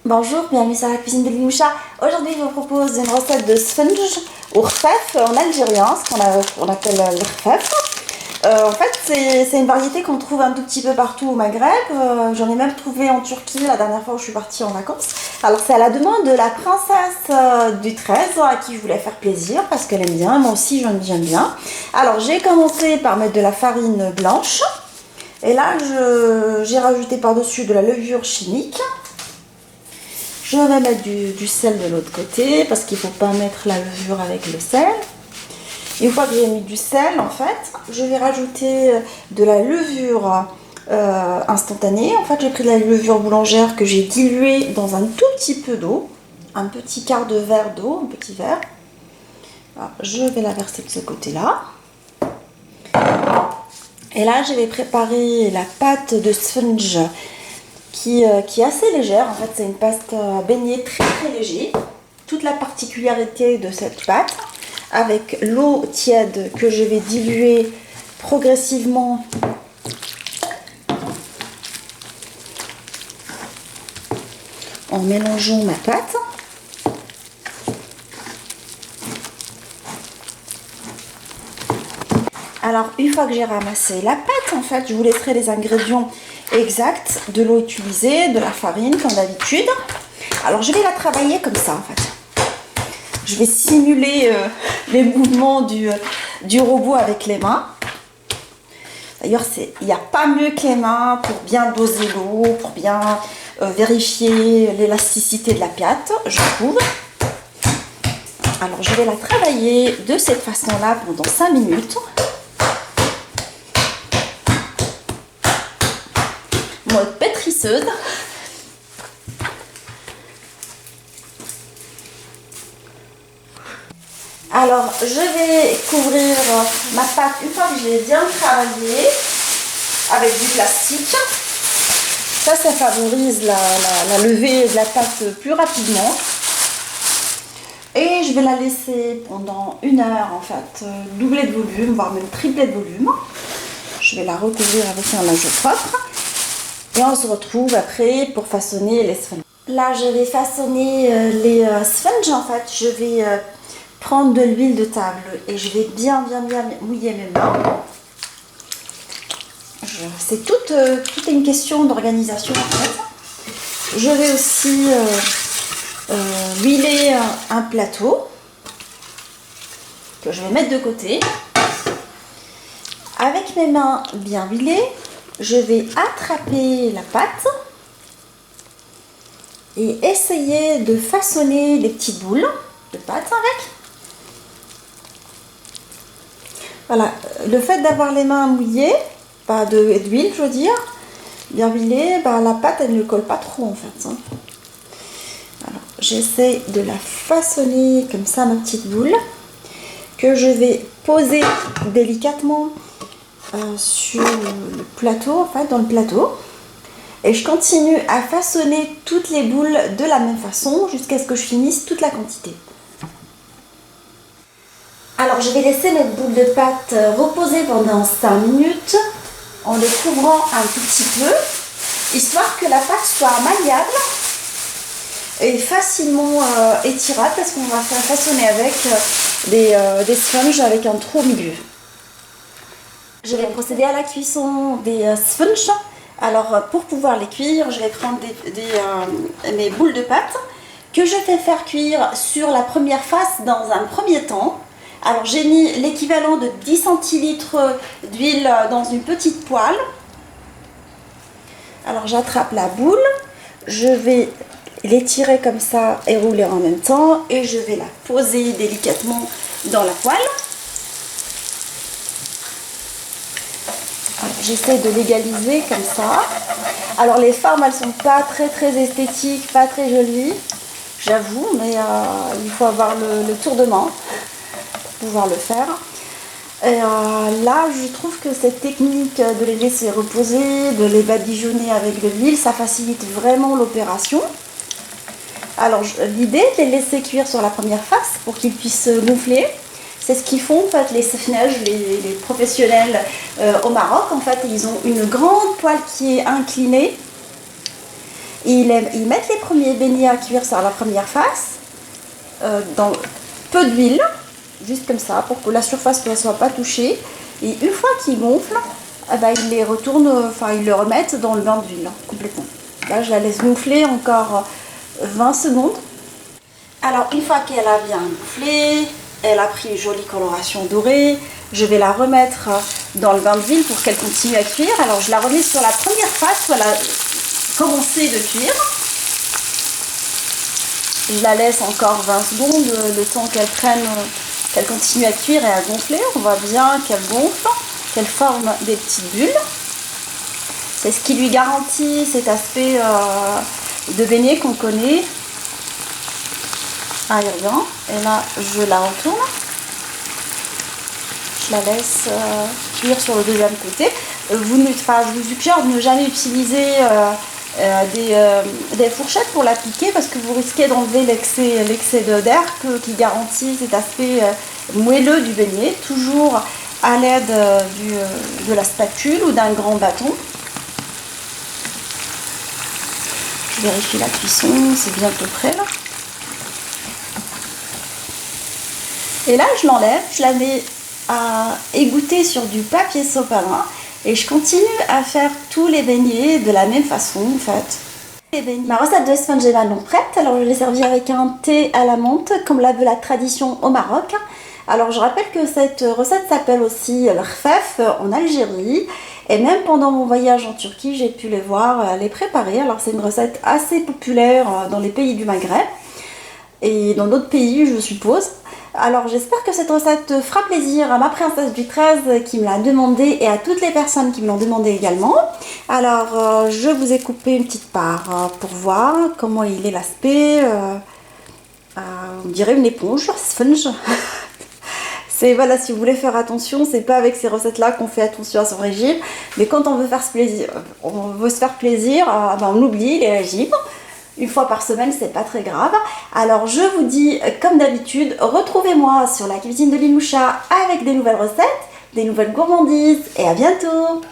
Bonjour, bienvenue sur la cuisine de Limoucha. Aujourd'hui, je vous propose une recette de sponge ou rfef en algérien, ce qu'on appelle le rfef. En fait, c'est une variété qu'on trouve un tout petit peu partout au Maghreb. J'en ai même trouvé en Turquie la dernière fois où je suis partie en vacances. Alors, c'est à la demande de la princesse du 13 à qui je voulais faire plaisir parce qu'elle aime bien. Moi aussi, j'aime bien. Alors, j'ai commencé par mettre de la farine blanche. Et là, j'ai rajouté par-dessus de la levure chimique. Je vais mettre du sel de l'autre côté parce qu'il ne faut pas mettre la levure avec le sel. Une fois que j'ai mis du sel, en fait, je vais rajouter de la levure instantanée. En fait, j'ai pris de la levure boulangère que j'ai diluée dans un tout petit peu d'eau, un petit quart de verre d'eau, un petit verre. Alors, je vais la verser de ce côté-là. Et là, je vais préparer la pâte de sponge qui est assez légère. En fait, c'est une pâte à beignet très léger. Toute la particularité de cette pâte, avec l'eau tiède que je vais diluer progressivement en mélangeant ma pâte. Alors, une fois que j'ai ramassé la pâte, en fait, je vous laisserai les ingrédients exacts de l'eau utilisée, de la farine, comme d'habitude. Alors, je vais la travailler comme ça, en fait. Je vais simuler les mouvements du robot avec les mains. D'ailleurs, il n'y a pas mieux que les mains pour bien doser l'eau, pour bien vérifier l'élasticité de la pâte, je trouve. Alors, je vais la travailler de cette façon-là pendant 5 minutes. Mode pétrisseuse. Alors, je vais couvrir ma pâte une fois que je l'ai bien travaillée avec du plastique. Ça favorise la levée de la pâte plus rapidement. Et je vais la laisser pendant 1 heure, en fait, doubler de volume, voire même tripler de volume. Je vais la recouvrir avec un linge propre. Et on se retrouve après pour façonner les sponges. Là, je vais façonner les sponges, en fait. Je vais prendre de l'huile de table et je vais bien mouiller mes mains. C'est toute une question d'organisation, en fait. Je vais aussi huiler un plateau que je vais mettre de côté. Avec mes mains bien huilées, je vais attraper la pâte et essayer de façonner des petites boules de pâte avec. Voilà, le fait d'avoir les mains mouillées, pas d'huile, je veux dire, bien huilée, la pâte elle ne colle pas trop en fait. Alors, j'essaie de la façonner comme ça, ma petite boule, que je vais poser délicatement sur le plateau, en fait, dans le plateau. Et je continue à façonner toutes les boules de la même façon jusqu'à ce que je finisse toute la quantité. Alors, je vais laisser mes boules de pâte reposer pendant 5 minutes en les couvrant un tout petit peu, histoire que la pâte soit malléable et facilement étirable parce qu'on va faire façonner avec des sponges avec un trou au milieu. Je vais procéder à la cuisson des sponges. Alors, pour pouvoir les cuire, je vais prendre mes boules de pâte que je vais faire cuire sur la première face dans un premier temps. Alors, j'ai mis l'équivalent de 10 centilitres d'huile dans une petite poêle. Alors, j'attrape la boule, je vais l'étirer comme ça et rouler en même temps et je vais la poser délicatement dans la poêle. J'essaie de l'égaliser comme ça. Alors les formes elles sont pas très esthétiques, pas très jolies, j'avoue, mais il faut avoir le tour de main pour pouvoir le faire. Et là je trouve que cette technique de les laisser reposer, de les badigeonner avec de l'huile, ça facilite vraiment l'opération. Alors l'idée est de les laisser cuire sur la première face pour qu'ils puissent gonfler. C'est ce qu'ils font en fait les safnage, les professionnels au Maroc. En fait, ils ont une grande poêle qui est inclinée Ils mettent les premiers beignets à cuire sur la première face, dans peu d'huile, juste comme ça, pour que la surface ne soit pas touchée. Et une fois qu'ils gonflent, ils les retournent, ils le remettent dans le bain d'huile, complètement. Là, je la laisse gonfler encore 20 secondes. Alors, une fois qu'elle a bien gonflé, elle a pris une jolie coloration dorée, je vais la remettre dans le bain d'huile pour qu'elle continue à cuire. Alors, je la remets sur la première face où elle a commencé de cuire. Je la laisse encore 20 secondes, le temps qu'elle prenne, qu'elle continue à cuire et à gonfler. On voit bien qu'elle gonfle, qu'elle forme des petites bulles. C'est ce qui lui garantit cet aspect de beignet qu'on connaît. Aérien. Et là, je la retourne. Je la laisse cuire sur le deuxième côté. Je vous suggère de ne jamais utiliser des fourchettes pour l'appliquer parce que vous risquez d'enlever l'excès d'air qui garantit cet aspect moelleux du beignet. Toujours à l'aide de la spatule ou d'un grand bâton. Je vérifie la cuisson, c'est bientôt prêt là. Et là, je l'enlève, je la mets à égoutter sur du papier sopalin et je continue à faire tous les beignets de la même façon en fait. Ma recette de sponge est maintenant prête, alors je l'ai servie avec un thé à la menthe comme la veut la tradition au Maroc. Alors je rappelle que cette recette s'appelle aussi le rfef en Algérie et même pendant mon voyage en Turquie j'ai pu les voir les préparer. Alors c'est une recette assez populaire dans les pays du Maghreb et dans d'autres pays je suppose. Alors j'espère que cette recette fera plaisir à ma princesse du 13 qui me l'a demandé et à toutes les personnes qui me l'ont demandé également. Alors je vous ai coupé une petite part pour voir comment il est l'aspect. On dirait une éponge, sponge. Voilà, si vous voulez faire attention, c'est pas avec ces recettes là qu'on fait attention à son régime, mais quand on veut se faire plaisir, on oublie les régimes. Une fois par semaine, c'est pas très grave. Alors je vous dis, comme d'habitude, retrouvez-moi sur la cuisine de Lynn Moucha avec des nouvelles recettes, des nouvelles gourmandises et à bientôt.